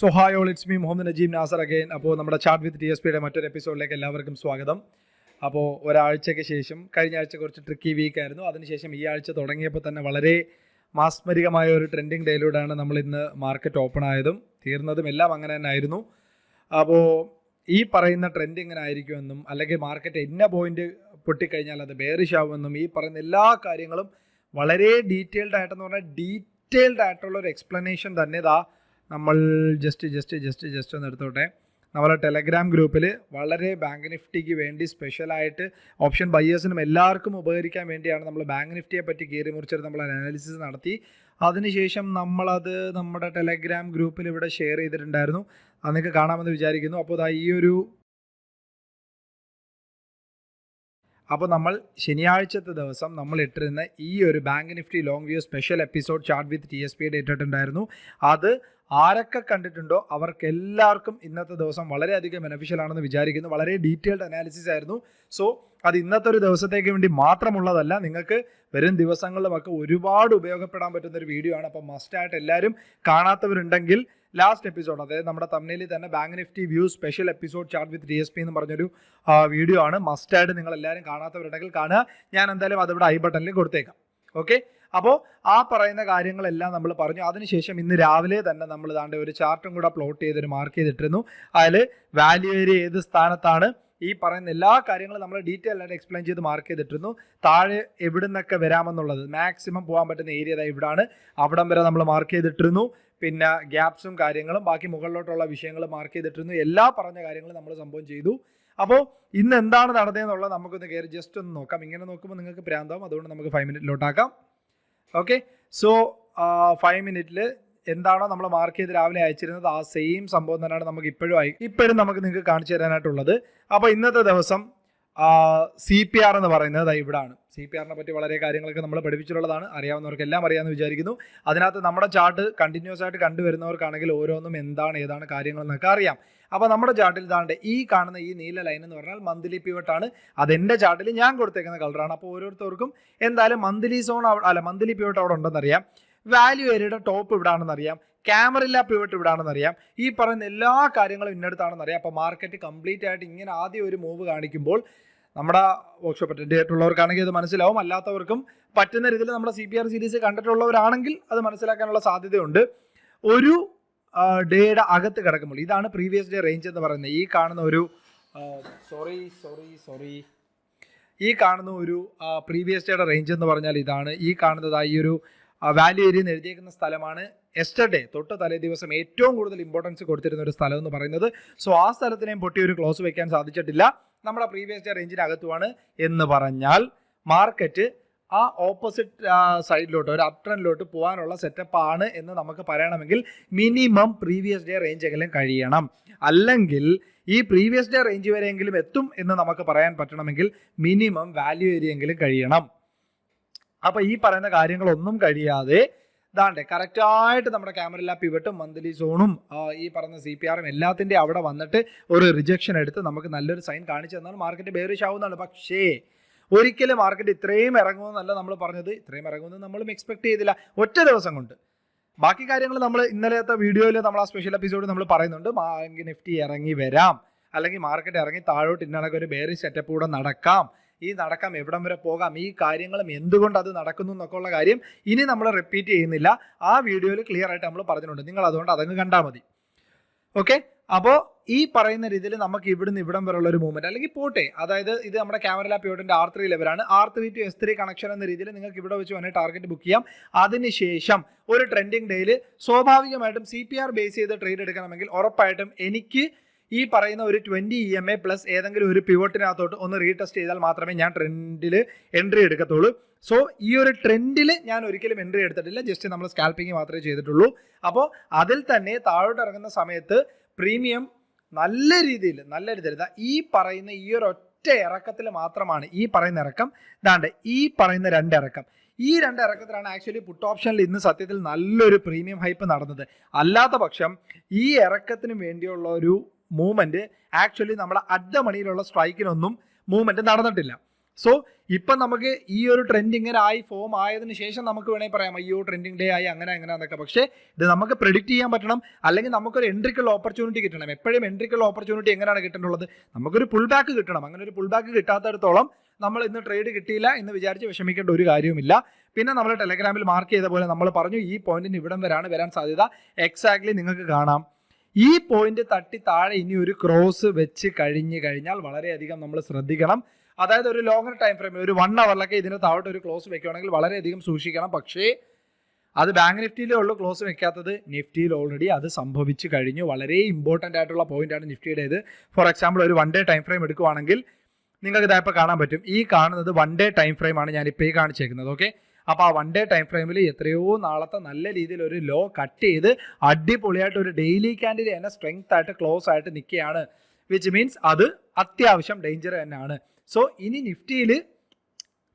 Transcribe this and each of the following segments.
So hi all, it's me Mohammed Najim Nasser again. അപ്പോൾ നമ്മുടെ chart with TSPയുടെ മറ്റൊരു എപ്പിസോഡിലേക്ക് എല്ലാവർക്കും സ്വാഗതം. അപ്പോൾ ഒരാഴ്ചയ്ക്ക് ശേഷം കഴിഞ്ഞ ആഴ്ച കുറച്ച് ട്രിക്കി വീക്ക് ആയിരുന്നു. അതിനുശേഷം ഈ ആഴ്ച തുടങ്ങിയപ്പോൾ തന്നെ വളരെ മാസ്മരികമായ ഒരു ട്രെൻഡിങ് ഡേയിലൂടെയാണ് നമ്മൾ ഇന്ന് മാർക്കറ്റ് ഓപ്പൺ ആയതും തീർന്നതും എല്ലാം അങ്ങനെ തന്നെ ആയിരുന്നു. അപ്പോൾ ഈ പറയുന്ന ട്രെൻഡ് ഇങ്ങനെ ആയിരിക്കുമെന്നും അല്ലെങ്കിൽ മാർക്കറ്റ് ഇന്ന പോയിന്റ് പൊട്ടിക്കഴിഞ്ഞാൽ അത് ബെയറിഷ് ആവുമെന്നും ഈ പറയുന്ന എല്ലാ കാര്യങ്ങളും വളരെ ഡീറ്റെയിൽഡ് ആയിട്ടെന്ന് പറഞ്ഞാൽ ഡീറ്റെയിൽഡ് ആയിട്ടുള്ള ഒരു എക്സ്പ്ലനേഷൻ തന്നെ ഇതാ നമ്മൾ ജസ്റ്റ് ഒന്ന് എടുത്തോട്ടെ. നമ്മളെ ടെലഗ്രാം ഗ്രൂപ്പിൽ വളരെ ബാങ്ക് നിഫ്റ്റിക്ക് വേണ്ടി സ്പെഷ്യലായിട്ട് ഓപ്ഷൻ ബയേഴ്സിനും എല്ലാവർക്കും ഉപകരിക്കാൻ വേണ്ടിയാണ് നമ്മൾ ബാങ്ക് നിഫ്റ്റിയെ പറ്റി കീറി മുറിച്ചിട്ട് നമ്മൾ അനാലിസിസ് നടത്തി. അതിനുശേഷം നമ്മളത് നമ്മുടെ ടെലഗ്രാം ഗ്രൂപ്പിൽ ഇവിടെ ഷെയർ ചെയ്തിട്ടുണ്ടായിരുന്നു. അതൊക്കെ കാണാമെന്ന് വിചാരിക്കുന്നു. അപ്പോൾ നമ്മൾ ശനിയാഴ്ചത്തെ ദിവസം നമ്മൾ ഇട്ടിരുന്ന ഈ ഒരു bank nifty long view special episode chart with TSPയുടെ ഇട്ടിട്ടുണ്ടായിരുന്നു. അത് ആരൊക്കെ കണ്ടിട്ടുണ്ടോ അവർക്കെല്ലാവർക്കും ഇന്നത്തെ ദിവസം വളരെയധികം ബെനഫിഷ്യൽ ആണെന്ന് വിചാരിക്കുന്നു. വളരെ ഡീറ്റെയിൽഡ് അനാലിസിസ് ആയിരുന്നു. സോ അത് ഇന്നത്തെ ഒരു ദിവസത്തേക്ക് വേണ്ടി മാത്രമുള്ളതല്ല, നിങ്ങൾക്ക് വരും ദിവസങ്ങളിലുമൊക്കെ ഒരുപാട് ഉപയോഗപ്പെടാൻ പറ്റുന്ന ഒരു വീഡിയോ ആണ്. അപ്പോൾ മസ്റ്റായിട്ട് എല്ലാവരും കാണാത്തവരുണ്ടെങ്കിൽ ലാസ്റ്റ് എപ്പിസോഡ്, അതായത് നമ്മുടെ തംബ്നെയിലിൽ തന്നെ bank Nifty view special episode chart വിത്ത് TSP എന്ന് പറഞ്ഞൊരു വീഡിയോ ആണ്. മസ്റ്റായിട്ട് നിങ്ങൾ എല്ലാവരും കാണാത്തവരുണ്ടെങ്കിൽ കാണുക. ഞാൻ എന്തായാലും അതിവിടെ ഐ ബട്ടണിൽ കൊടുത്തേക്കാം. ഓക്കെ, അപ്പോൾ ആ പറയുന്ന കാര്യങ്ങളെല്ലാം നമ്മൾ പറഞ്ഞു. അതിനുശേഷം ഇന്ന് രാവിലെ തന്നെ നമ്മൾ ദാണ്ട് ഒരു ചാർട്ടും കൂടെ പ്ലോട്ട് ചെയ്തൊരു മാർക്ക് ചെയ്തിട്ടിരുന്നു. അതിൽ വാല്യൂ ഏരിയ ഏത് സ്ഥാനത്താണ്, ഈ പറയുന്ന എല്ലാ കാര്യങ്ങളും നമ്മൾ ഡീറ്റെയിൽ ആയിട്ട് എക്സ്പ്ലെയിൻ ചെയ്ത് മാർക്ക് ചെയ്തിട്ടിരുന്നു. താഴെ എവിടെ നിന്നൊക്കെ വരാമെന്നുള്ളത് മാക്സിമം പോകാൻ പറ്റുന്ന ഏരിയ ഇവിടാണ്, അവിടം വരെ നമ്മൾ മാർക്ക് ചെയ്തിട്ടിരുന്നു. പിന്നെ ഗ്യാപ്സും കാര്യങ്ങളും ബാക്കി മുകളിലോട്ടുള്ള വിഷയങ്ങൾ മാർക്ക് ചെയ്തിട്ടിരുന്നു. എല്ലാ പറഞ്ഞ കാര്യങ്ങളും നമ്മൾ സംഭവം ചെയ്തു. അപ്പോൾ ഇന്ന് എന്താണ് നടന്നതെന്നുള്ളത് നമുക്കൊന്ന് കയറി ജസ്റ്റ് ഒന്ന് നോക്കാം. ഇങ്ങനെ നോക്കുമ്പോൾ നിങ്ങൾക്ക് പ്രാന്താവും, അതുകൊണ്ട് നമുക്ക് 5 മിനിറ്റിലോട്ടാക്കാം. ഓക്കെ, സോ 5 മിനിറ്റിൽ എന്താണോ നമ്മൾ മാർക്ക് ചെയ്ത് രാവിലെ അയച്ചിരുന്നത് ആ സെയിം സംഭവം തന്നെയാണ് നമുക്ക് ഇപ്പോഴും നമുക്ക് നിങ്ങൾക്ക് കാണിച്ചു തരാനായിട്ടുള്ളത്. അപ്പോൾ ഇന്നത്തെ ദിവസം CPR എന്ന് പറയുന്നത് ഇവിടാണ്. CPRനെ പറ്റി വളരെ കാര്യങ്ങളൊക്കെ നമ്മൾ പഠിപ്പിച്ചിട്ടുള്ളതാണ്, അറിയാവുന്നവർക്ക് എല്ലാം അറിയാമെന്ന് വിചാരിക്കുന്നു. അതിനകത്ത് നമ്മുടെ ചാർട്ട് കണ്ടിന്യൂസ് ആയിട്ട് കണ്ടുവരുന്നവർക്കാണെങ്കിൽ ഓരോന്നും എന്താണ് ഏതാണ് കാര്യങ്ങളെന്നൊക്കെ അറിയാം. അപ്പോൾ നമ്മുടെ ചാർട്ടിൽ ഇതാണ്ട് ഈ കാണുന്ന ഈ നീല ലൈൻ എന്ന് പറഞ്ഞാൽ മന്ത്ലി പിവട്ടാണ്. അതെൻ്റെ ചാർട്ടിൽ ഞാൻ കൊടുത്തേക്കുന്ന കളറാണ്. അപ്പോൾ ഓരോരുത്തർക്കും എന്തായാലും മന്ത്ലി പിവട്ട് അവിടെ ഉണ്ടെന്നറിയാം. വാല്യൂ ഏരിയയുടെ ടോപ്പ് ഇവിടാണെന്നറിയാം. ക്യാമറില്ല പിവട്ട് ഇവിടാണെന്നറിയാം. ഈ പറയുന്ന എല്ലാ കാര്യങ്ങളും ഇന്നടുത്താണെന്നറിയാം. അപ്പോൾ മാർക്കറ്റ് കംപ്ലീറ്റ് ആയിട്ട് ഇങ്ങനെ ആദ്യം ഒരു മൂവ് കാണിക്കുമ്പോൾ നമ്മുടെ വർക്ക്ഷോപ്പ് അറ്റൻഡ് ചെയ്തിട്ടുള്ളവർക്കാണെങ്കിൽ അത് മനസ്സിലാവും. അല്ലാത്തവർക്കും പറ്റുന്ന രീതിയിൽ നമ്മുടെ CPR സീരീസ് കണ്ടിട്ടുള്ളവരാണെങ്കിൽ അത് മനസ്സിലാക്കാനുള്ള സാധ്യതയുണ്ട്. ഒരു ഡേയുടെ അകത്ത് കിടക്കുമ്പോൾ ഇതാണ് പ്രീവിയസ് ഡേ റേഞ്ച് എന്ന് പറയുന്നത്. ഈ കാണുന്ന ഒരു ഈ കാണുന്ന ഒരു പ്രീവിയസ് ഡേയുടെ റേഞ്ച് എന്ന് പറഞ്ഞാൽ ഇതാണ്. ഈ കാണുന്നത് ഈ ഒരു വാല്യൂ ഏരിയ എന്ന് എഴുതിയേക്കുന്ന സ്ഥലമാണ് യെസ്റ്റർഡേ തൊട്ട് തലേ ദിവസം ഏറ്റവും കൂടുതൽ ഇമ്പോർട്ടൻസ് കൊടുത്തിരുന്ന ഒരു സ്ഥലം എന്ന് പറയുന്നത്. സോ ആ സ്ഥലത്തിനെയും പൊട്ടി ഒരു ക്ലോസ് വയ്ക്കാൻ സാധിച്ചിട്ടില്ല. നമ്മുടെ പ്രീവിയസ് ഡേ റേഞ്ചിനകത്തുമാണ് എന്ന് പറഞ്ഞാൽ മാർക്കറ്റ് ആ ഓപ്പോസിറ്റ് സൈഡിലോട്ട് ഒരു അപ് ട്രെൻഡിലോട്ട് പോകാനുള്ള സെറ്റപ്പ് ആണ് എന്ന് നമുക്ക് പറയണമെങ്കിൽ മിനിമം പ്രീവിയസ് ഡേ റേഞ്ച് എങ്കിലും കഴിയണം. അല്ലെങ്കിൽ ഈ പ്രീവിയസ് ഡേ റേഞ്ച് വരെയെങ്കിലും എത്തും എന്ന് നമുക്ക് പറയാൻ പറ്റണമെങ്കിൽ മിനിമം വാല്യൂ ഏരിയ എങ്കിലും കഴിയണം. അപ്പോൾ ഈ പറയുന്ന കാര്യങ്ങളൊന്നും കഴിയാതെ ദാണ്ടെ കറക്റ്റായിട്ട് നമ്മുടെ ക്യാമറ പിവട്ടും മന്ത്ലി സോണും ഈ പറയുന്ന CPRും എല്ലാത്തിൻ്റെ അവിടെ വന്നിട്ട് ഒരു റിജക്ഷൻ എടുത്ത് നമുക്ക് നല്ലൊരു സൈൻ കാണിച്ചു തന്നാൽ മാർക്കറ്റ് ബെയറിഷ് ആവുന്നതാണ്. പക്ഷേ ഒരിക്കലും മാർക്കറ്റ് ഇത്രയും ഇറങ്ങുമെന്നല്ല നമ്മൾ പറഞ്ഞത്. ഇത്രയും ഇറങ്ങുമെന്ന് നമ്മളും എക്സ്പെക്ട് ചെയ്തില്ല ഒറ്റ ദിവസം കൊണ്ട്. ബാക്കി കാര്യങ്ങൾ നമ്മൾ ഇന്നലത്തെ വീഡിയോയിൽ നമ്മൾ ആ സ്പെഷ്യൽ എപ്പിസോഡ് നമ്മൾ പറയുന്നുണ്ട്. ബാങ്ക് നിഫ്റ്റി ഇറങ്ങി വരാം, അല്ലെങ്കിൽ മാർക്കറ്റ് ഇറങ്ങി താഴോട്ട് ഇന്നടക്കം ഒരു ബെയറിഷ് സെറ്റപ്പ് കൂടെ നടക്കാം. ഈ നടക്കാം, എവിടം വരെ പോകാം, ഈ കാര്യങ്ങളും എന്തുകൊണ്ട് അത് നടക്കുന്നു എന്നൊക്കെ ഉള്ള കാര്യം ഇനി നമ്മൾ റിപ്പീറ്റ് ചെയ്യുന്നില്ല. ആ വീഡിയോയിൽ ക്ലിയർ ആയിട്ട് നമ്മൾ പറഞ്ഞിട്ടുണ്ട്. നിങ്ങൾ അതുകൊണ്ട് അതങ്ങ് കണ്ടാൽ മതി. ഓക്കെ, അപ്പോൾ ഈ പറയുന്ന രീതിയിൽ നമുക്ക് ഇവിടുന്ന് ഇവിടം വരെയുള്ള ഒരു മൂവ്മെന്റ് അല്ലെങ്കിൽ പോട്ടെ, അതായത് ഇത് നമ്മുടെ ക്യാമറ പിവട്ടിന്റെ R3 ലെവലാണ്. R3 to S3 കണക്ഷൻ എന്ന രീതിയിൽ നിങ്ങൾക്ക് ഇവിടെ വെച്ച് വേണേൽ ടാർഗറ്റ് ബുക്ക് ചെയ്യാം. അതിനുശേഷം ഒരു ട്രെൻഡിങ് ഡേയിൽ സ്വാഭാവികമായിട്ടും CPR ബേസ് ചെയ്ത് ട്രേഡ് എടുക്കണമെങ്കിൽ ഉറപ്പായിട്ടും എനിക്ക് ഈ പറയുന്ന ഒരു 20 EMA പ്ലസ് ഏതെങ്കിലും ഒരു പിവട്ടിനകത്തോട്ട് ഒന്ന് റീടെസ്റ്റ് ചെയ്താൽ മാത്രമേ ഞാൻ ട്രെൻഡിൽ എൻട്രി എടുക്കത്തുള്ളൂ. സോ ഈ ഒരു ട്രെൻഡിൽ ഞാൻ ഒരിക്കലും എൻട്രി എടുത്തിട്ടില്ല, ജസ്റ്റ് നമ്മൾ സ്കാൽപ്പിംഗ് മാത്രമേ ചെയ്തിട്ടുള്ളൂ. അപ്പോൾ അതിൽ തന്നെ താഴോട്ട് ഇറങ്ങുന്ന സമയത്ത് പ്രീമിയം നല്ല രീതിയിൽ ഈ പറയുന്ന ഈ ഒരു ഒറ്റ ഇറക്കത്തിൽ മാത്രമാണ് ഈ പറയുന്ന ഇറക്കം. ദാണ്ട് ഈ പറയുന്ന രണ്ടിറക്കം, ഈ രണ്ടിറക്കത്തിലാണ് ആക്ച്വലി പുട്ട് ഓപ്ഷനിൽ ഇന്ന് സത്യത്തിൽ നല്ലൊരു പ്രീമിയം ഹൈപ്പ് നടന്നത്. അല്ലാത്ത പക്ഷം ഈ ഇറക്കത്തിന് വേണ്ടിയുള്ള ഒരു മൂവ്മെന്റ് ആക്ച്വലി നമ്മുടെ അഡ്ഡ മണിയിലുള്ള സ്ട്രൈക്കിനൊന്നും മൂവ്മെന്റ് നടന്നിട്ടില്ല. സോ ഇപ്പം നമുക്ക് ഈ ഒരു ട്രെൻഡ് ഇങ്ങനെ ആയി ഫോം ആയതിനു ശേഷം നമുക്ക് വേണമെങ്കിൽ പറയാം അയ്യോ ട്രെൻഡിങ് ഡേ ആയി അങ്ങനെ എന്നൊക്കെ. പക്ഷേ ഇത് നമുക്ക് പ്രെഡിക്റ്റ് ചെയ്യാൻ പറ്റണം, അല്ലെങ്കിൽ നമുക്കൊരു എൻട്രിക്കുള്ള ഓപ്പർച്യൂണിറ്റി കിട്ടണം. എപ്പോഴും എൻട്രിക്കുള്ള ഓപ്പർച്യൂണിറ്റി എങ്ങനെയാണ് കിട്ടേണ്ടത്? നമുക്കൊരു പുൾ ബാക്ക് കിട്ടണം. അങ്ങനെ ഒരു പുൾ ബാക്ക് കിട്ടാത്തടത്തോളം നമ്മൾ ഇന്ന് ട്രേഡ് കിട്ടിയില്ല എന്ന് വിചാരിച്ച് വിഷമിക്കേണ്ട ഒരു കാര്യവുമില്ല. പിന്നെ നമ്മൾ ടെലഗ്രാമിൽ മാർക്ക് ചെയ്ത പോലെ നമ്മൾ പറഞ്ഞു ഈ പോയിന്റിന് ഇവിടം വരാൻ സാധ്യത. എക്സാക്ട്ലി നിങ്ങൾക്ക് കാണാം ഈ പോയിന്റ് തട്ടി താഴെ ഇനി ഒരു ക്രോസ് വെച്ച് കഴിഞ്ഞാൽ വളരെയധികം നമ്മൾ ശ്രദ്ധിക്കണം. അതായത് ഒരു ലോങ്ങർ ടൈം ഫ്രെയിമിൽ ഒരു 1 അവറിലൊക്കെ ഇതിന് താഴോട്ട് ഒരു ക്ലോസ് വെക്കുകയാണെങ്കിൽ വളരെയധികം സൂക്ഷിക്കണം. പക്ഷേ അത് ബാങ്ക് നിഫ്റ്റിയിലേ ഉള്ളൂ ക്ലോസ് വെക്കാത്തത്, നിഫ്റ്റിയിൽ ഓൾറെഡി അത് സംഭവിച്ചു കഴിഞ്ഞു. വളരെ ഇമ്പോർട്ടൻ്റ് ആയിട്ടുള്ള പോയിന്റാണ് നിഫ്റ്റിയുടേത്. ഫോർ എക്സാമ്പിൾ ഒരു 1 ഡേ ടൈം ഫ്രെയിം എടുക്കുവാണെങ്കിൽ നിങ്ങൾക്ക് ഇതായപ്പോൾ കാണാൻ പറ്റും. ഈ കാണുന്നത് 1 ഡേ ടൈം ഫ്രെയിമാണ് ഞാനിപ്പോൾ ഈ കാണിച്ചേക്കുന്നത്. ഓക്കെ, അപ്പോൾ ആ 1 ഡേ ടൈം ഫ്രെയിമിൽ എത്രയോ നാളത്തെ നല്ല രീതിയിൽ ഒരു ലോ കട്ട് ചെയ്ത് അടിപൊളിയായിട്ട് ഒരു ഡെയിലി ക്യാൻഡിൽ തന്നെ സ്ട്രെങ്ത് ആയിട്ട് ക്ലോസ് ആയിട്ട് നിൽക്കുകയാണ്. വിച്ച് മീൻസ് അത് അത്യാവശ്യം ഡേഞ്ചർ തന്നെയാണ്. സോ ഇനി നിഫ്റ്റിയിൽ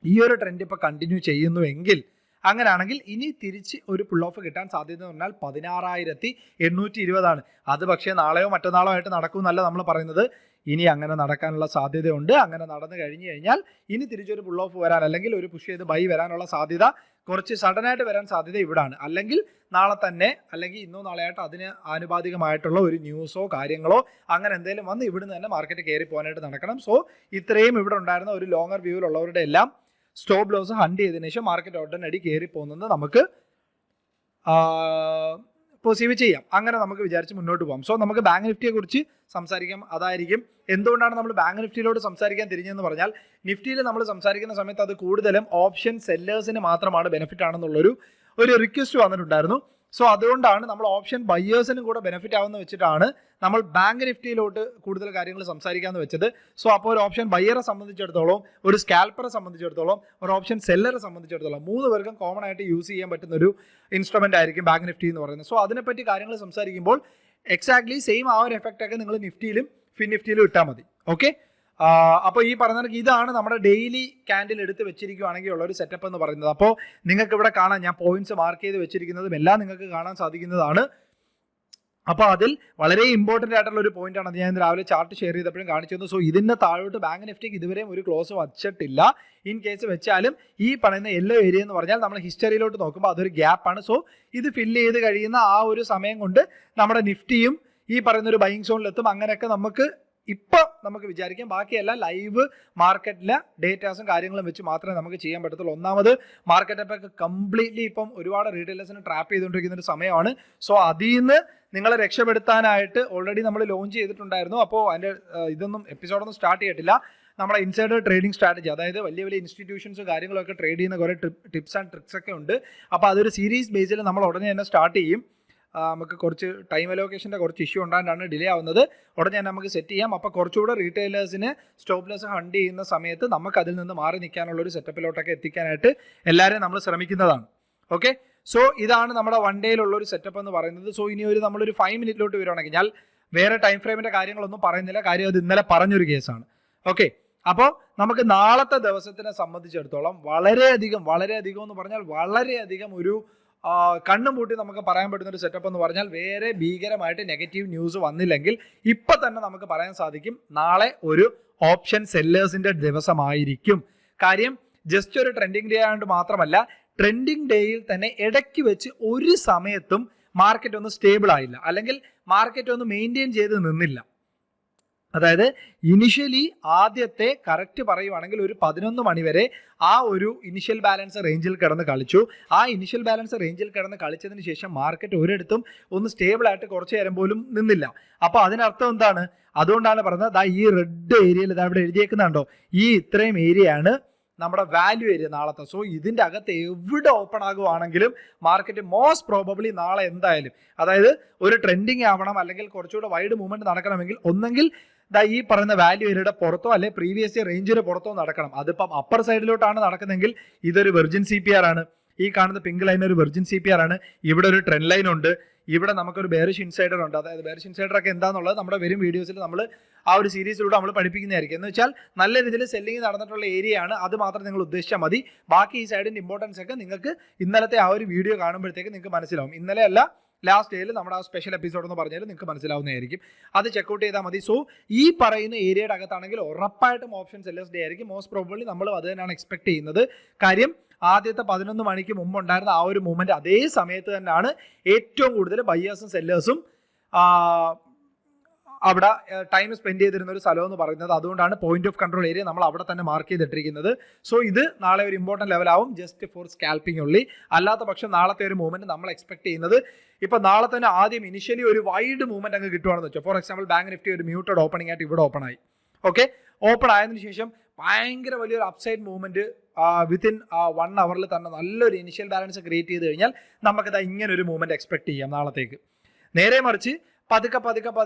ഈ ഒരു ട്രെൻഡ് ഇപ്പോൾ കണ്ടിന്യൂ ചെയ്യുന്നുവെങ്കിൽ, അങ്ങനെയാണെങ്കിൽ ഇനി തിരിച്ച് ഒരു പുൾ ഓഫ് കിട്ടാൻ സാധ്യത എന്ന് പറഞ്ഞാൽ 16,820 അത് പക്ഷേ നാളെയോ മറ്റന്നാളോ ആയിട്ട് നടക്കുമെന്നല്ല നമ്മൾ പറയുന്നത്. ഇനി അങ്ങനെ നടക്കാനുള്ള സാധ്യതയുണ്ട്. അങ്ങനെ നടന്നു കഴിഞ്ഞാൽ ഇനി തിരിച്ചൊരു പുൾ ഓഫ് വരാൻ, അല്ലെങ്കിൽ ഒരു പുഷ് ചെയ്ത് ബൈ വരാനുള്ള സാധ്യത കുറച്ച് സഡനായിട്ട് വരാൻ സാധ്യത ഇവിടാണ്. അല്ലെങ്കിൽ നാളെ തന്നെ, അല്ലെങ്കിൽ ഇന്നോ നാളെയായിട്ട് അതിന് ആനുപാതികമായിട്ടുള്ള ഒരു ന്യൂസോ കാര്യങ്ങളോ അങ്ങനെ എന്തെങ്കിലും വന്ന് ഇവിടുന്ന് തന്നെ മാർക്കറ്റ് കയറി പോകാനായിട്ട് നടക്കണം. സോ ഇത്രയും ഇവിടെ ഉണ്ടായിരുന്ന ഒരു ലോങ്ങർ വ്യൂവിലുള്ളവരുടെ എല്ലാം സ്റ്റോപ്പ് ലോസ് ഹണ്ട് ചെയ്തതിനു ശേഷം മാർക്കറ്റ് ഉടനടി കയറി പോകുന്നത് നമുക്ക് പോസിറ്റീവ് ചെയ്യാം. അങ്ങനെ നമുക്ക് വിചാരിച്ച് മുന്നോട്ട് പോകാം. സോ നമുക്ക് ബാങ്ക് നിഫ്റ്റിയെ കുറിച്ച് സംസാരിക്കാം. അതായിരിക്കും എന്തുകൊണ്ടാണ് നമ്മൾ ബാങ്ക് നിഫ്റ്റിയിലോട്ട് സംസാരിക്കാൻ തിരിഞ്ഞെന്ന് പറഞ്ഞാൽ, നിഫ്റ്റിയിൽ നമ്മൾ സംസാരിക്കുന്ന സമയത്ത് അത് കൂടുതലും ഓപ്ഷൻ സെല്ലേഴ്സിന് മാത്രമാണ് ബെനിഫിറ്റ് ആണെന്നുള്ളൊരു റിക്വസ്റ്റ് വന്നിട്ടുണ്ടായിരുന്നു. സോ അതുകൊണ്ടാണ് നമ്മൾ ഓപ്ഷൻ ബയേഴ്സിനും കൂടെ ബെനിഫിറ്റ് ആവുമെന്ന് വെച്ചിട്ടാണ് നമ്മൾ ബാങ്ക് നിഫ്റ്റിയിലോട്ട് കൂടുതൽ കാര്യങ്ങൾ സംസാരിക്കാമെന്ന് വെച്ചത്. സോ അപ്പോൾ ഒരു ഓപ്ഷൻ ബയ്യറെ സംബന്ധിച്ചിടത്തോളം, ഒരു സ്കാൽപ്പറെ സംബന്ധിച്ചിടത്തോളം, ഒരു ഓപ്ഷൻ സെല്ലറെ സംബന്ധിച്ചിടത്തോളം 3 പേർക്കും കോമൺ ആയിട്ട് യൂസ് ചെയ്യാൻ പറ്റുന്ന ഒരു ഇൻസ്ട്രുമെന്റ് ആയിരിക്കും ബാങ്ക് നിഫ്റ്റി എന്ന് പറയുന്നത്. സോ അതിനെപ്പറ്റി കാര്യങ്ങൾ സംസാരിക്കുമ്പോൾ എക്സാക്ട്ലി സെയിം ആ ഒരു എഫക്റ്റ് ഒക്കെ നിങ്ങൾ നിഫ്റ്റിയിലും ഫിൻ നിഫ്റ്റിയിലും ഇട്ടാൽ മതി. ഓക്കെ, അപ്പോൾ ഈ പറഞ്ഞ ഇതാണ് നമ്മുടെ ഡെയിലി ക്യാൻഡിൽ എടുത്ത് വെച്ചിരിക്കുകയാണെങ്കിൽ ഉള്ള ഒരു സെറ്റപ്പ് എന്ന് പറയുന്നത്. അപ്പോൾ നിങ്ങൾക്ക് ഇവിടെ കാണാം, ഞാൻ പോയിന്റ്സ് മാർക്ക് ചെയ്ത് വെച്ചിരിക്കുന്നതും എല്ലാം നിങ്ങൾക്ക് കാണാൻ സാധിക്കുന്നതാണ്. അപ്പോൾ അതിൽ വളരെ ഇമ്പോർട്ടൻ്റ് ആയിട്ടുള്ള ഒരു പോയിന്റാണ്. അത് ഞാൻ രാവിലെ ചാർട്ട് ഷെയർ ചെയ്തപ്പോഴും കാണിച്ചു തന്നു. സോ ഇതിൻ്റെ താഴോട്ട് ബാങ്ക് നിഫ്റ്റിക്ക് ഇതുവരെയും ഒരു ക്ലോസ് വച്ചിട്ടില്ല. ഇൻ കേസ് വെച്ചാലും ഈ പറയുന്ന യെല്ലോ ഏരിയ എന്ന് പറഞ്ഞാൽ നമ്മൾ ഹിസ്റ്ററിയിലോട്ട് നോക്കുമ്പോൾ അതൊരു ഗ്യാപ്പാണ്. സോ ഇത് ഫില്ല് ചെയ്ത് കഴിയുന്ന ആ ഒരു സമയം കൊണ്ട് നമ്മുടെ നിഫ്റ്റിയും ഈ പറയുന്ന ഒരു ബൈയിങ് സോണിലെത്തും. അങ്ങനെയൊക്കെ നമുക്ക് വിചാരിക്കാം. ബാക്കിയെല്ലാം ലൈവ് മാർക്കറ്റിലെ ഡേറ്റാസും കാര്യങ്ങളും വെച്ച് മാത്രമേ നമുക്ക് ചെയ്യാൻ പറ്റത്തുള്ളൂ. ഒന്നാമത് മാർക്കറ്റ് ഒക്കെ കംപ്ലീറ്റ്ലി ഇപ്പം ഒരുപാട് റീറ്റെയിലേഴ്സിനെ ട്രാപ്പ് ചെയ്തുകൊണ്ടിരിക്കുന്ന ഒരു സമയമാണ്. സോ അതിൽ നിന്ന് നിങ്ങളെ രക്ഷപ്പെടുത്താനായിട്ട് ഓൾറെഡി നമ്മൾ ലോഞ്ച് ചെയ്തിട്ടുണ്ടായിരുന്നു. അപ്പോൾ അതിൻ്റെ എപ്പിസോഡൊന്നും സ്റ്റാർട്ട് ചെയ്തിട്ടില്ല. നമ്മുടെ ഇൻസൈഡർ ട്രേഡിംഗ് സ്ട്രാറ്റജി, അതായത് വലിയ വലിയ ഇൻസ്റ്റിറ്റ്യൂഷൻസ് കാര്യങ്ങളൊക്കെ ട്രേഡ് ചെയ്യുന്ന കുറേ ടിപ്സ് ആൻഡ് ട്രിക്സ് ഒക്കെ ഉണ്ട്. അപ്പോൾ അതൊരു സീരീസ് ബേസിൽ നമ്മൾ ഉടനെ തന്നെ സ്റ്റാർട്ട് ചെയ്യും. നമുക്ക് കുറച്ച് ടൈം അലോക്കേഷൻ്റെ കുറച്ച് ഇഷ്യൂ ഉണ്ടാകാനാണ് ഡിലേ ആവുന്നത്. ഉടനെ തന്നെ നമുക്ക് സെറ്റ് ചെയ്യാം. അപ്പോൾ കുറച്ചുകൂടെ റീറ്റെയിലേഴ്സിന് സ്റ്റോപ്പ് ലോസ് ഹണ്ട് ചെയ്യുന്ന സമയത്ത് നമുക്ക് അതിൽ നിന്ന് മാറി നിൽക്കാനുള്ള ഒരു സെറ്റപ്പിലോട്ടൊക്കെ എത്തിക്കാനായിട്ട് എല്ലാവരെയും നമ്മൾ ശ്രമിക്കുന്നതാണ്. ഓക്കെ, സോ ഇതാണ് നമ്മുടെ 1 ഡേയിലുള്ള ഒരു സെറ്റപ്പ് എന്ന് പറയുന്നത്. സോ ഇനി നമ്മളൊരു 5 മിനിറ്റിലോട്ട് വരുവാണെങ്കിൽ, ഞാൻ വേറെ ടൈം ഫ്രെയിമിൻ്റെ കാര്യങ്ങളൊന്നും പറയുന്നില്ല, കാര്യം അത് ഇന്നലെ പറഞ്ഞൊരു കേസാണ്. ഓക്കെ, അപ്പോൾ നമുക്ക് നാളത്തെ ദിവസത്തിനെ സംബന്ധിച്ചിടത്തോളം വളരെയധികം എന്ന് പറഞ്ഞാൽ വളരെയധികം ഒരു കണ്ണും പൂട്ടി നമുക്ക് പറയാൻ പറ്റുന്ന ഒരു സെറ്റപ്പ് എന്ന് പറഞ്ഞാൽ, വേറെ ഭീകരമായിട്ട് നെഗറ്റീവ് ന്യൂസ് വന്നില്ലെങ്കിൽ ഇപ്പം തന്നെ നമുക്ക് പറയാൻ സാധിക്കും നാളെ ഒരു ഓപ്ഷൻ സെല്ലേഴ്സിൻ്റെ ദിവസമായിരിക്കും. കാര്യം ജസ്റ്റ് ഒരു ട്രെൻഡിങ് ഡേ ആയതുകൊണ്ട് മാത്രമല്ല, ട്രെൻഡിങ് ഡേയിൽ തന്നെ ഇടയ്ക്ക് വെച്ച് ഒരു സമയത്തും മാർക്കറ്റ് ഒന്ന് സ്റ്റേബിൾ ആയില്ല, അല്ലെങ്കിൽ മാർക്കറ്റ് ഒന്ന് മെയിൻറ്റെയിൻ ചെയ്ത് നിന്നില്ല. അതായത് ഇനിഷ്യലി ആദ്യത്തെ കറക്റ്റ് പറയുവാണെങ്കിൽ ഒരു 11 മണി വരെ ആ ഒരു ഇനിഷ്യൽ ബാലൻസ് റേഞ്ചിൽ കിടന്ന് കളിച്ചു. ആ ഇനിഷ്യൽ ബാലൻസ് റേഞ്ചിൽ കിടന്ന് കളിച്ചതിന് ശേഷം മാർക്കറ്റ് ഒരിടത്തും ഒന്ന് സ്റ്റേബിൾ ആയിട്ട് കുറച്ച് നേരം പോലും നിന്നില്ല. അപ്പോൾ അതിനർത്ഥം എന്താണ്? അതുകൊണ്ടാണ് പറഞ്ഞത് ഈ റെഡ് ഏരിയയിൽ ഇവിടെ എഴുതിയേക്കുന്നുണ്ടോ, ഈ ഇത്രയും ഏരിയയാണ് നമ്മുടെ വാല്യൂ ഏരിയ നാളത്തെ. സോ ഇതിൻ്റെ അകത്ത് എവിടെ ഓപ്പൺ ആകുവാണെങ്കിലും മാർക്കറ്റ് മോസ്റ്റ് പ്രോബബ്ലി നാളെ എന്തായാലും, അതായത് ഒരു ട്രെൻഡിങ് ആവണം, അല്ലെങ്കിൽ കുറച്ചുകൂടെ വൈഡ് മൂവ്മെന്റ് നടക്കണമെങ്കിൽ ഒന്നെങ്കിൽ ഈ പറയുന്ന വാല്യൂ ഏരിയയുടെ പുറത്തോ അല്ലെ പ്രീവിയസ് റേഞ്ചിന് പുറത്തോ നടക്കണം. അതിപ്പം അപ്പർ സൈഡിലോട്ടാണ് നടക്കുന്നതെങ്കിൽ ഇതൊരു വെർജിൻ CPR ആണ്. ഈ കാണുന്ന പിങ്ക് ലൈൻ ഒരു വെർജിൻ CPR ആണ്. ഇവിടെ ഒരു ട്രെൻഡ് ലൈൻ ഉണ്ട്. ഇവിടെ നമുക്കൊരു ബെയറിഷ് ഇൻസൈഡർ ഉണ്ട്. അതായത് ബെയറിഷ് ഇൻസൈഡർ ഒക്കെ എന്താണെന്നുള്ളത് നമ്മുടെ വരും വീഡിയോസിൽ നമ്മൾ ആ ഒരു സീരീസിലൂടെ നമ്മൾ പഠിപ്പിക്കുന്നതായിരിക്കും. എന്ന് വെച്ചാൽ നല്ല രീതിയിൽ സെല്ലിംഗ് നടന്നിട്ടുള്ള ഏരിയ ആണ്, അത് മാത്രം നിങ്ങൾ ഉദ്ദേശിച്ചാൽ മതി. ബാക്കി ഈ സൈഡിൻ്റെ ഇമ്പോർട്ടൻസ് ഒക്കെ നിങ്ങൾക്ക് ഇന്നലത്തെ ആ ഒരു വീഡിയോ കാണുമ്പോഴത്തേക്ക് നിങ്ങൾക്ക് മനസ്സിലാവും. ഇന്നലെ അല്ല, ലാസ്റ്റ് ഡേയിൽ നമ്മുടെ ആ സ്പെഷ്യൽ എപ്പിസോഡ് എന്ന് പറഞ്ഞാൽ നിങ്ങൾക്ക് മനസ്സിലാവുന്നതായിരിക്കും. അത് ചെക്കൗട്ട് ചെയ്താൽ മതി. സോ ഈ പറയുന്ന ഏരിയയുടെ അകത്താണെങ്കിൽ ഉറപ്പായിട്ടും ഓപ്ഷൻ സെല്ലേഴ്സ് ഡേ ആയിരിക്കും. മോസ്റ്റ് പ്രോബബ്ലി നമ്മൾ അത് തന്നെയാണ് എക്സ്പെക്ട് ചെയ്യുന്നത്. കാര്യം ആദ്യത്തെ 11 മണിക്ക് മുമ്പ് ഉണ്ടായിരുന്ന ആ ഒരു മൂവ്മെന്റ് അതേ സമയത്ത് തന്നെയാണ് ഏറ്റവും കൂടുതൽ ബയ്യേഴ്സും സെല്ലേഴ്സും അവിടെ ടൈം സ്പെൻഡ് ചെയ്തിരുന്ന ഒരു സ്ഥലം എന്ന് പറയുന്നത്. അതുകൊണ്ടാണ് പോയിന്റ് ഓഫ് കൺട്രോൾ ഏരിയ നമ്മൾ അവിടെ തന്നെ മാർക്ക് ചെയ്തിട്ടിരിക്കുന്നത്. സോ ഇത് നാളെ ഒരു ഇമ്പോർട്ടൻറ്റ് ലെവലാവും, ജസ്റ്റ് ഫോർ സ്കാൽപ്പിംഗ് ഉള്ളി. അല്ലാത്ത പക്ഷം നാളത്തെ ഒരു മൂവ്മെന്റ് നമ്മൾ എക്സ്പെക്ട് ചെയ്യുന്നത് ഇപ്പം നാളെ തന്നെ ആദ്യം ഇനിഷ്യലി ഒരു വൈഡ് മൂവ്മെന്റ് അങ്ങ് കിട്ടുവാണെന്ന് വെച്ചാൽ, ഫോർ എക്സാമ്പിൾ ബാങ്ക് നിഫ്റ്റി ഒരു മ്യൂട്ടഡ് ഓപ്പണിംഗ് ആയിട്ട് ഇവിടെ ഓപ്പൺ ആയി. ഓക്കെ, ഓപ്പൺ ആയതിനു ശേഷം ഭയങ്കര വലിയൊരു അപ്സൈഡ് മൂവ്മെന്റ് വിത്തിൻ 1 hour തന്നെ നല്ലൊരു ഇനിഷ്യൽ ബാലൻസ് ക്രിയേറ്റ് ചെയ്ത് കഴിഞ്ഞാൽ നമുക്കത് ഇങ്ങനെ ഒരു മൂവ്മെന്റ് എക്സ്പെക്ട് ചെയ്യാം നാളത്തേക്ക്. നേരെ മറിച്ച് പതുക്കെ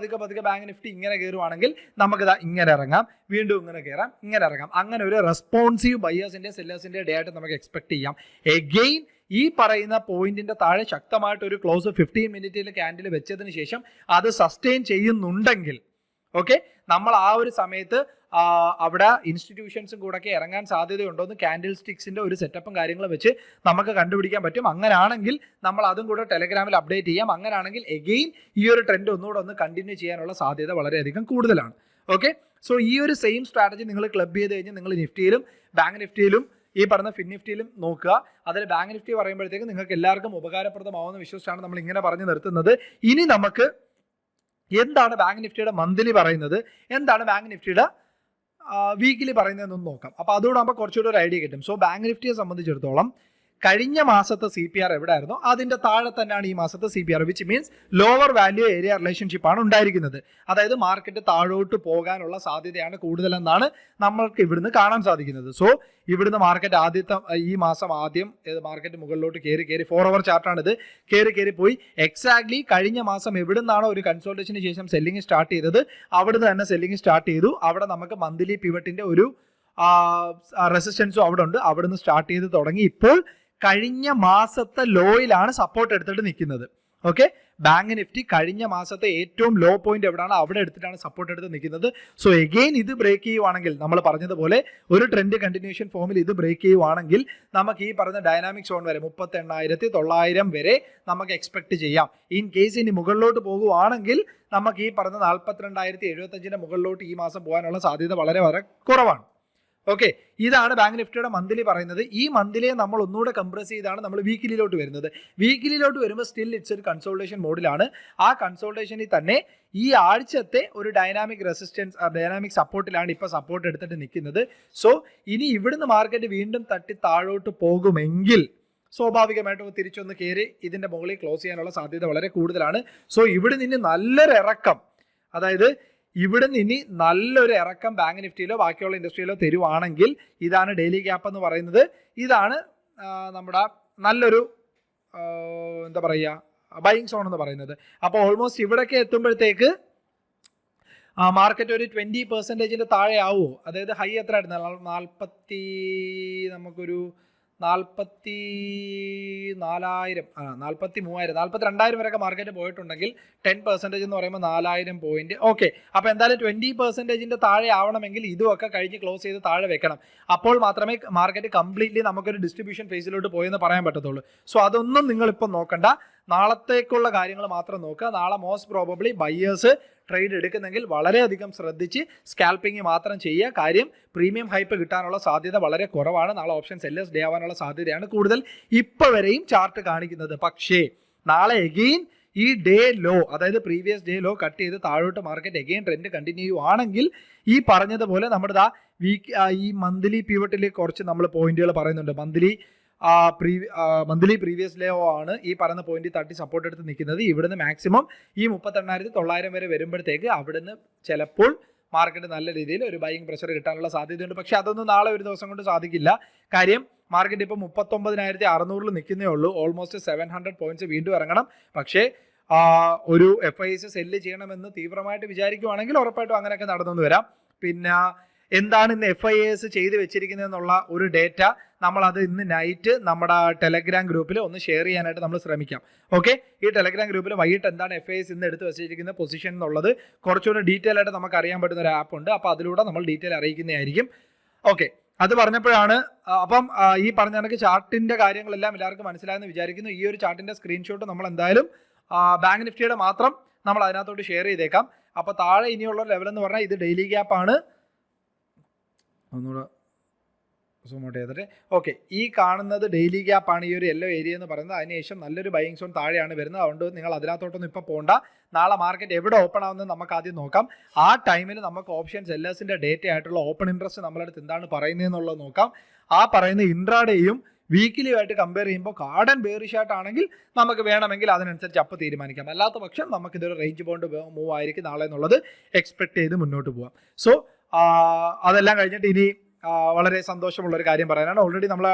ബാങ്ക് നിഫ്റ്റി ഇങ്ങനെ കയറുവാണെങ്കിൽ നമുക്കിതാ ഇങ്ങനെ ഇറങ്ങാം, വീണ്ടും ഇങ്ങനെ കയറാം, ഇങ്ങനെ ഇറങ്ങാം. അങ്ങനെ ഒരു റെസ്പോൺസീവ് ബയേഴ്സിന്റെ സെല്ലേഴ്സിന്റെ ഡേ ആയിട്ട് നമുക്ക് എക്സ്പെക്ട് ചെയ്യാം. എഗെയിൻ ഈ പറയുന്ന പോയിന്റിന്റെ താഴെ ശക്തമായിട്ട് ഒരു ക്ലോസ് 15 മിനിറ്റിൽ ക്യാൻഡിൽ വെച്ചതിന് ശേഷം അത് സസ്റ്റെയിൻ ചെയ്യുന്നുണ്ടെങ്കിൽ ഓക്കെ, നമ്മൾ ആ ഒരു സമയത്ത് അവിടെ ഇൻസ്റ്റിറ്റ്യൂഷൻസും കൂടെ ഒക്കെ ഇറങ്ങാൻ സാധ്യതയുണ്ടോന്ന് ക്യാൻഡിൽ സ്റ്റിക്സിന്റെ ഒരു സെറ്റപ്പും കാര്യങ്ങളും വെച്ച് നമുക്ക് കണ്ടുപിടിക്കാൻ പറ്റും. അങ്ങനെയാണെങ്കിൽ നമ്മൾ അതും കൂടെ ടെലഗ്രാമിൽ അപ്ഡേറ്റ് ചെയ്യാം. അങ്ങനെയാണെങ്കിൽ എഗെയിൻ ഈ ഒരു ട്രെൻഡ് ഒന്നുകൂടെ കണ്ടിന്യൂ ചെയ്യാനുള്ള സാധ്യത വളരെയധികം കൂടുതലാണ്. ഓക്കെ, സോ ഈ ഒരു സെയിം സ്ട്രാറ്റജി നിങ്ങൾ ക്ലബ് ചെയ്ത് കഴിഞ്ഞ് നിങ്ങൾ നിഫ്റ്റിയിലും ബാങ്ക് നിഫ്റ്റിയിലും ഈ പറഞ്ഞ ഫിൻ നിഫ്റ്റിയിലും നോക്കുക. അതിൽ ബാങ്ക് നിഫ്റ്റി പറയുമ്പോഴത്തേക്ക് നിങ്ങൾക്ക് എല്ലാവർക്കും ഉപകാരപ്രദമാവുന്ന വിശ്വസിച്ചാണ് നമ്മൾ ഇങ്ങനെ പറഞ്ഞു നിർത്തുന്നത്. ഇനി നമുക്ക് എന്താണ് ബാങ്ക് നിഫ്റ്റിയുടെ മന്ത്ലി പറയുന്നത്, എന്താണ് ബാങ്ക് നിഫ്റ്റിയുടെ വീക്കിലി പറയുന്നതെന്നൊന്ന് നോക്കാം. അപ്പോൾ അതുകൂടാകുമ്പോൾ കുറച്ചുകൂടെ ഒരു ഐഡിയ കിട്ടും. സോ ബാങ്ക് നിഫ്റ്റിയെ സംബന്ധിച്ചിടത്തോളം കഴിഞ്ഞ മാസത്തെ CPR എവിടെയായിരുന്നു അതിന്റെ താഴെ തന്നെയാണ് ഈ മാസത്തെ CPR, which means lower value area relationship ആണ് ഉണ്ടായിരിക്കുന്നത്. അതായത് മാർക്കറ്റ് താഴോട്ട് പോകാനുള്ള സാധ്യതയാണ് കൂടുതലെന്നാണ് നമ്മൾക്ക് ഇവിടുന്ന് കാണാൻ സാധിക്കുന്നത്. സോ ഇവിടുന്ന് മാർക്കറ്റ് ആദ്യത്തെ ഈ മാസം ആദ്യം മാർക്കറ്റ് മുകളിലോട്ട് കയറി 4 hour ചാർട്ടാണിത്, കയറി പോയി എക്സാക്ട്ലി കഴിഞ്ഞ മാസം എവിടുന്നാണോ ഒരു കൺസോൾട്ടേഷന് ശേഷം സെല്ലിംഗ് സ്റ്റാർട്ട് ചെയ്തത് അവിടുന്ന് തന്നെ സെല്ലിംഗ് സ്റ്റാർട്ട് ചെയ്തു. അവിടെ നമുക്ക് മന്ത്ലി പിവറ്റിന്റെ ഒരു റെസിസ്റ്റൻസും അവിടെ ഉണ്ട്, അവിടുന്ന് സ്റ്റാർട്ട് ചെയ്ത് തുടങ്ങി. ഇപ്പോൾ കഴിഞ്ഞ മാസത്തെ ലോയിലാണ് സപ്പോർട്ട് എടുത്തിട്ട് നിൽക്കുന്നത്. ഓക്കെ, ബാങ്ക് നിഫ്റ്റി കഴിഞ്ഞ മാസത്തെ ഏറ്റവും ലോ പോയിന്റ് എവിടെയാണ് അവിടെ എടുത്തിട്ടാണ് സപ്പോർട്ട് എടുത്ത് നിൽക്കുന്നത്. സോ എഗെയിൻ ഇത് ബ്രേക്ക് ചെയ്യുവാണെങ്കിൽ നമ്മൾ പറഞ്ഞതുപോലെ ഒരു ട്രെൻഡ് കണ്ടിന്യൂഷൻ ഫോമിൽ ഇത് ബ്രേക്ക് ചെയ്യുവാണെങ്കിൽ നമുക്ക് ഈ പറഞ്ഞ ഡൈനാമിക് സോൺ വരെ 38,900 വരെ നമുക്ക് എക്സ്പെക്ട് ചെയ്യാം. ഇൻ കേസ് ഇനി മുകളിലോട്ട് പോകുവാണെങ്കിൽ നമുക്ക് ഈ പറഞ്ഞ 42,075 മുകളിലോട്ട് ഈ മാസം പോകാനുള്ള സാധ്യത വളരെ കുറവാണ്. ഓക്കെ, ഇതാണ് ബാങ്ക് നിഫ്റ്റിയുടെ മന്ത്ലി പറയുന്നത്. ഈ മന്ത്ലിയെ നമ്മൾ ഒന്നുകൂടെ കംപ്രസ് ചെയ്താണ് നമ്മൾ വീക്കിലിയിലോട്ട് വരുന്നത്. വീക്കിലിയിലോട്ട് വരുമ്പോൾ സ്റ്റിൽ ഇറ്റ്സ് ഒരു കൺസോൾട്ടേഷൻ മോഡിലാണ്. ആ കൺസോൾട്ടേഷനിൽ തന്നെ ഈ ആഴ്ചത്തെ ഒരു ഡൈനാമിക് റെസിസ്റ്റൻസ് ഡൈനാമിക് സപ്പോർട്ടിലാണ് ഇപ്പോൾ സപ്പോർട്ട് എടുത്തിട്ട് നിൽക്കുന്നത്. സോ ഇനി ഇവിടുന്ന് മാർക്കറ്റ് വീണ്ടും തട്ടി താഴോട്ട് പോകുമെങ്കിൽ സ്വാഭാവികമായിട്ടും തിരിച്ചൊന്ന് കയറി ഇതിന്റെ മുകളിൽ ക്ലോസ് ചെയ്യാനുള്ള സാധ്യത വളരെ കൂടുതലാണ്. സോ ഇവിടെ നിന്ന് നല്ലൊരു ഇറക്കം, അതായത് ഇവിടെ നിന്ന് നല്ലൊരു ഇറക്കം ബാങ്ക് നിഫ്റ്റിയിലോ ബാക്കിയുള്ള ഇൻഡസ്ട്രിയിലോ തരുവാണെങ്കിൽ ഇതാണ് ഡെയിലി ഗ്യാപ്പ് എന്ന് പറയുന്നത്. ഇതാണ് നമ്മുടെ നല്ലൊരു എന്താ പറയുക ബൈയിങ് സോൺ എന്ന് പറയുന്നത്. അപ്പോൾ ഓൾമോസ്റ്റ് ഇവിടേക്ക് എത്തുമ്പോഴത്തേക്ക് മാർക്കറ്റ് ഒരു 20% താഴെ ആവുമോ? അതായത് ഹൈ എത്ര ആയിരുന്നു? 43,000 42,000 വരെയൊക്കെ മാർക്കറ്റ് പോയിട്ടുണ്ടെങ്കിൽ 10% എന്ന് പറയുമ്പോൾ 4,000 പോയിന്റ്. ഓക്കെ, അപ്പോൾ എന്തായാലും 20% താഴെ ആവണമെങ്കിൽ ഇതുമൊക്കെ കഴിഞ്ഞ് ക്ലോസ് ചെയ്ത് താഴെ വെക്കണം. അപ്പോൾ മാത്രമേ മാർക്കറ്റ് കംപ്ലീറ്റ്ലി നമുക്കൊരു ഡിസ്ട്രിബ്യൂഷൻ ഫേസിലോട്ട് പോയെന്ന് പറയാൻ പറ്റത്തുള്ളൂ. സോ അതൊന്നും നിങ്ങളിപ്പോൾ നോക്കണ്ട, നാളത്തേക്കുള്ള കാര്യങ്ങൾ മാത്രം നോക്കുക. നാളെ മോസ്റ്റ് പ്രോബബ്ലി ബയ്യേഴ്സ് ട്രേഡ് എടുക്കുന്നെങ്കിൽ വളരെയധികം ശ്രദ്ധിച്ച് സ്കാൽപ്പിംഗ് മാത്രം ചെയ്യുക. കാര്യം പ്രീമിയം ഹൈപ്പ് കിട്ടാനുള്ള സാധ്യത വളരെ കുറവാണ്. നാളെ ഓപ്ഷൻ സെല്ലേഴ്സ് ഡേ ആവാനുള്ള സാധ്യതയാണ് കൂടുതൽ ഇപ്പോൾ വരെയും ചാർട്ട് കാണിക്കുന്നത്. പക്ഷേ നാളെ എഗെയിൻ ഈ ഡേ ലോ, അതായത് പ്രീവിയസ് ഡേ ലോ കട്ട് ചെയ്ത് താഴോട്ട് മാർക്കറ്റ് എഗെയിൻ ട്രെൻഡ് കണ്ടിന്യൂ ആണെങ്കിൽ ഈ പറഞ്ഞതുപോലെ നമ്മുടെ ഈ മന്ത്ലി പിവറ്റിൽ കുറച്ച് നമ്മൾ പോയിന്റുകൾ പറയുന്നുണ്ട്. മന്ത്ലി പ്രീവിയസ് ലോ ആണ് ഈ പറയുന്ന പോയിന്റ് തട്ടി സപ്പോർട്ട് എടുത്ത് നിൽക്കുന്നത്. ഇവിടുന്ന് മാക്സിമം ഈ 38,900 വരെ വരുമ്പോഴത്തേക്ക് അവിടുന്ന് ചിലപ്പോൾ മാർക്കറ്റ് നല്ല രീതിയിൽ ഒരു ബൈയിങ് പ്രഷർ കിട്ടാനുള്ള സാധ്യതയുണ്ട്. പക്ഷെ അതൊന്നും നാളെ ഒരു ദിവസം കൊണ്ട് സാധിക്കില്ല. കാര്യം മാർക്കറ്റ് ഇപ്പോൾ 39,600 നിൽക്കുന്നേ ഉള്ളൂ. ഓൾമോസ്റ്റ് 700 പോയിന്റ്സ് വീണ്ടും ഇറങ്ങണം. പക്ഷേ ഒരു FIS സെല്ല് ചെയ്യണമെന്ന് തീവ്രമായിട്ട് വിചാരിക്കുവാണെങ്കിൽ ഉറപ്പായിട്ടും അങ്ങനെയൊക്കെ നടന്നു വരാം. പിന്നെ എന്താണ് ഇന്ന് FIS ചെയ്ത് വെച്ചിരിക്കുന്നതെന്നുള്ള ഒരു ഡേറ്റ നമ്മളത് ഇന്ന് നൈറ്റ് നമ്മുടെ ടെലഗ്രാം ഗ്രൂപ്പിൽ ഒന്ന് ഷെയർ ചെയ്യാനായിട്ട് നമ്മൾ ശ്രമിക്കാം. ഓക്കെ, ഈ ടെലഗ്രാം ഗ്രൂപ്പിൽ വൈകിട്ട് എന്താണ് FIS ഇന്ന് എടുത്ത് വെച്ചിരിക്കുന്ന പൊസിഷൻ എന്നുള്ളത് കുറച്ചുകൂടെ ഡീറ്റെയിൽ ആയിട്ട് നമുക്ക് അറിയാൻ പറ്റുന്ന ഒരു ആപ്പ് ഉണ്ട്. അപ്പോൾ അതിലൂടെ നമ്മൾ ഡീറ്റെയിൽ അറിയിക്കുന്നതായിരിക്കും. ഓക്കെ, അത് പറഞ്ഞപ്പോഴാണ് അപ്പം ഈ പറഞ്ഞ കണക്ക് ചാർട്ടിന്റെ കാര്യങ്ങളെല്ലാം എല്ലാവർക്കും മനസ്സിലായെന്ന് വിചാരിക്കുന്നു. ഈ ഒരു ചാർട്ടിന്റെ സ്ക്രീൻഷോട്ട് നമ്മൾ എന്തായാലും ബാങ്ക് നിഫ്റ്റിയുടെ മാത്രം നമ്മൾ അതിനകത്തോട്ട് ഷെയർ ചെയ്തേക്കാം. അപ്പോൾ താഴെ ഇനിയുള്ള ലെവൽ എന്ന് പറഞ്ഞാൽ ഇത് ഡെയിലി ഗ്യാപ്പാണ്. ഒന്നുകൂടെ സൂം ഔട്ട് ചെയ്തിട്ട് ഓക്കെ, ഈ കാണുന്നത് ഡെയിലി ഗ്യാപ്പാണ്, ഈ ഒരു യെല്ലോ ഏരിയ എന്ന് പറയുന്നത്. അതിനുശേഷം നല്ലൊരു ബൈയിങ് സോൺ താഴെയാണ് വരുന്നത്. അതുകൊണ്ട് നിങ്ങൾ അതിനകത്തോട്ടൊന്നും ഇപ്പോൾ പോകണ്ട. നാളെ മാർക്കറ്റ് എവിടെ ഓപ്പൺ ആവുന്നത് നമുക്ക് ആദ്യം നോക്കാം. ആ ടൈമിൽ നമുക്ക് ഓപ്ഷൻ സെല്ലേഴ്സിൻ്റെ ഡേറ്റ ആയിട്ടുള്ള ഓപ്പൺ ഇൻട്രസ്റ്റ് നമ്മളടുത്ത് എന്താണ് പറയുന്നതെന്നുള്ളത് നോക്കാം. ആ പറയുന്ന ഇൻട്രാഡേയും വീക്കിലിയുമായിട്ട് കമ്പയർ ചെയ്യുമ്പോൾ കാർഡൻ ബെയറിഷ് ആയിട്ടാണെങ്കിൽ നമുക്ക് വേണമെങ്കിൽ അതിനനുസരിച്ച് അപ്പോൾ തീരുമാനിക്കാം. അല്ലാത്ത പക്ഷം നമുക്കിതൊരു റേഞ്ച് ബോണ്ട് മൂവ് ആയിരിക്കും നാളെ എന്നുള്ളത് എക്സ്പെക്ട് ചെയ്ത് മുന്നോട്ട് പോകാം. സോ അതെല്ലാം കഴിഞ്ഞിട്ട് ഇനി വളരെ സന്തോഷമുള്ളൊരു കാര്യം പറയാനാണ്. ഓൾറെഡി നമ്മൾ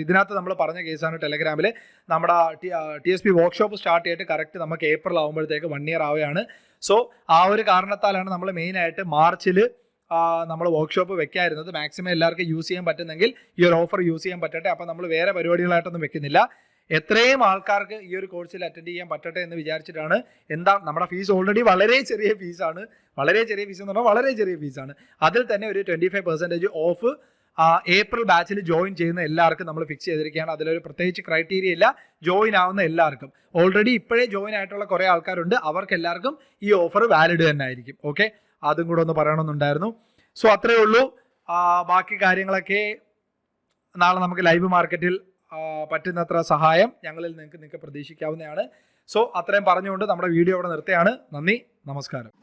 ഇതിനകത്ത് നമ്മൾ പറഞ്ഞ കേസാണ്. ടെലഗ്രാമിൽ നമ്മുടെ TSP വർക്ക്ഷോപ്പ് സ്റ്റാർട്ട് ചെയ്തിട്ട് കറക്റ്റ് നമുക്ക് ഏപ്രിൽ ആകുമ്പോഴത്തേക്ക് 1 year ആവുകയാണ്. സോ ആ ഒരു കാരണത്താലാണ് നമ്മൾ മെയിനായിട്ട് മാർച്ചിൽ നമ്മൾ വർക്ക്ഷോപ്പ് വെക്കായിരുന്നത്. മാക്സിമം എല്ലാവർക്കും യൂസ് ചെയ്യാൻ പറ്റുന്നെങ്കിൽ ഈ ഒരു ഓഫർ യൂസ് ചെയ്യാൻ പറ്റട്ടെ. അപ്പോൾ നമ്മൾ വേറെ പരിപാടികളായിട്ടൊന്നും വെക്കുന്നില്ല. എത്രയും ആൾക്കാർക്ക് ഈ ഒരു കോഴ്സിൽ അറ്റൻഡ് ചെയ്യാൻ പറ്റട്ടെ എന്ന് വിചാരിച്ചിട്ടാണ്. എന്താ നമ്മുടെ ഫീസ് ഓൾറെഡി വളരെ ചെറിയ ഫീസാണ്. വളരെ ചെറിയ ഫീസ് എന്ന് പറഞ്ഞാൽ വളരെ ചെറിയ ഫീസാണ്. അതിൽ തന്നെ ഒരു 25% ഓഫ് ഏപ്രിൽ ബാച്ചിൽ ജോയിൻ ചെയ്യുന്ന എല്ലാവർക്കും നമ്മൾ ഫിക്സ് ചെയ്തിരിക്കുകയാണ്. അതിലൊരു പ്രത്യേകിച്ച് ക്രൈറ്റീരിയ ഇല്ല. ജോയിൻ ആവുന്ന എല്ലാവർക്കും ഓൾറെഡി ഇപ്പോഴേ ജോയിൻ ആയിട്ടുള്ള കുറേ ആൾക്കാരുണ്ട്. അവർക്ക് എല്ലാവർക്കും ഈ ഓഫർ വാലിഡ് തന്നെ ആയിരിക്കും. ഓക്കെ, അതും കൂടെ ഒന്ന് പറയണമെന്നുണ്ടായിരുന്നു. സോ അത്രയേ ഉള്ളൂ. ബാക്കി കാര്യങ്ങളൊക്കെ നാളെ നമുക്ക് ലൈവ് മാർക്കറ്റിൽ പറ്റുന്നത്ര സഹായം ഞങ്ങളിൽ നിങ്ങൾക്ക് പ്രതീക്ഷിക്കാവുന്നതാണ്. സോ അത്രയും പറഞ്ഞുകൊണ്ട് നമ്മുടെ വീഡിയോ ഇവിടെ നിർത്തുകയാണ്. നന്ദി, നമസ്കാരം.